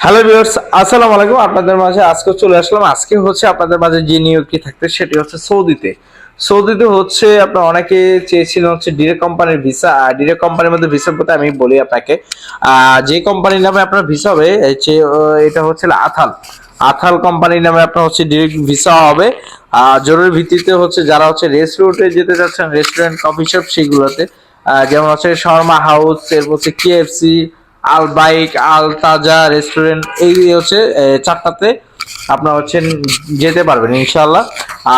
Hello viewers, আসসালামু আলাইকুম। আপনাদের মাঝে আজকে চলে আসলাম। আজকে হচ্ছে আপনাদের মাঝে যে নিয়োগটি থাকবে সেটি হচ্ছে সৌদিতে। সৌদিতে হচ্ছে আপনার অনেকে চেয়েছিলেন হচ্ছে ডিরেক্ট কোম্পানির ভিসা। আর ডিরেক্ট কোম্পানির মধ্যে ভিসা বলতে আমি বলি আপনাকে, যে কোম্পানির নামে আপনার ভিসা হবে এটা হচ্ছে আথাল। আথাল কোম্পানির নামে আপনার হচ্ছে ডিরেক্ট ভিসা হবে। জরুরি ভিত্তিতে হচ্ছে যারা হচ্ছে রেস্টুরেন্টে যেতে চাচ্ছেন, রেস্টুরেন্ট কফি শপ সেগুলোতে, যেমন হচ্ছে শর্মা হাউস, এরপর হচ্ছে কেএফসি, আল বাইক, আল তাজা রেস্টুরেন্ট, এই হচ্ছে চারটাতে আপনার হচ্ছে যেতে পারবেন ইনশাল্লাহ।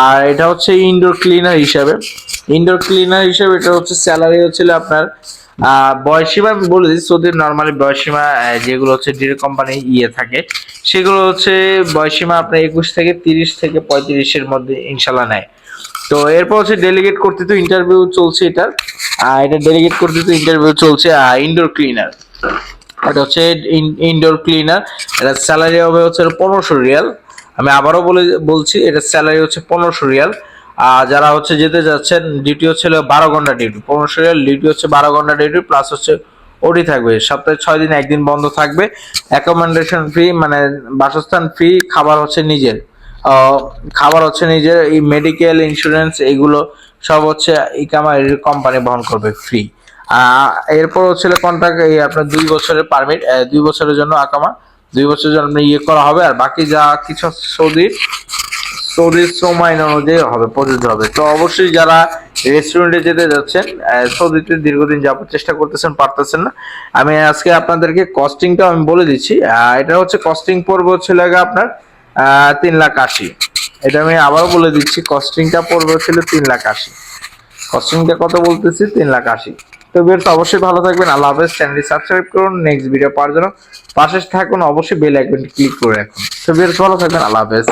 আর এটা হচ্ছে ইনডোর ক্লিনার হিসাবে। এটা হচ্ছে স্যালারি হচ্ছিল আপনার বয়সীমা আমি বলে দিই। সৌদির নর্মালি বয়সীমা যেগুলো হচ্ছে ডিরেক্ট কোম্পানি থাকে, সেগুলো হচ্ছে বয়সীমা আপনার 21 থেকে 30 থেকে 35-এর মধ্যে ইনশাল্লাহ নেয়। তো এরপর হচ্ছে ডেলিগেট করতে তো ইন্টারভিউ চলছে এটার। এটা ডেলিগেট করতে তো ইন্টারভিউ চলছে। ইনডোর ক্লিনার, এটা হচ্ছে ইনডোর ক্লিনার। এটা স্যালারি হবে হচ্ছে 1500 রিয়াল। আমি আবারও বলছি, এটা স্যালারি হচ্ছে 1500 রিয়াল। যারা হচ্ছে যেতে যাচ্ছেন, ডিউটি হচ্ছে 12 ঘন্টা ডিউটি, 1500 রিয়াল ডিউটি হচ্ছে 12 ঘন্টা ডিউটি, প্লাস হচ্ছে ওটি থাকবে। সপ্তাহে 6 দিন, একদিন বন্ধ থাকবে। অ্যাকোমোডেশন ফ্রি, মানে বাসস্থান ফ্রি, খাবার হচ্ছে নিজের। এই মেডিকেল ইন্স্যুরেন্স এগুলো সব হচ্ছে ইকামা কোম্পানি বহন করবে ফ্রি। এরপর হচ্ছে কন্ট্রাক্ট, এই আপনার 2 বছরের পারমিট, 2 বছরের জন্য আকামা, 2 বছরের জন্য করা হবে। আর বাকি যা কিছু সৌদির শ্রম আইন অনুযায়ী হবে, প্রযোজ্য হবে। তো অবশ্যই যারা রেস্টুরেন্টে যেতে যাচ্ছেন, সৌদিতে দীর্ঘদিন যাওয়ার চেষ্টা করতেছেন, পারতেছেন না, আমি আজকে আপনাদেরকে কস্টিংটা আমি বলে দিচ্ছি। এটা হচ্ছে কস্টিং পড়বে হচ্ছে আপনার 3,80,000। এটা আমি আবারও বলে দিচ্ছি, কস্টিংটা পড়বে হচ্ছিল 3,80,000। কস্টিংটা কত বলতেছি? 3,80,000। তো ভিউয়ার্স, অবশ্যই ভালো থাকবেন। আল্লাহ হাফেজ। চ্যানেলটি সাবস্ক্রাইব করুন নেক্সট ভিডিও পাওয়ার জন্য। পাশে থাকুন, অবশ্যই বেল আইকনটি ক্লিক করে রাখুন। তো ভিউয়ার্স, ভালো থাকবেন। আল্লাহ হাফেজ।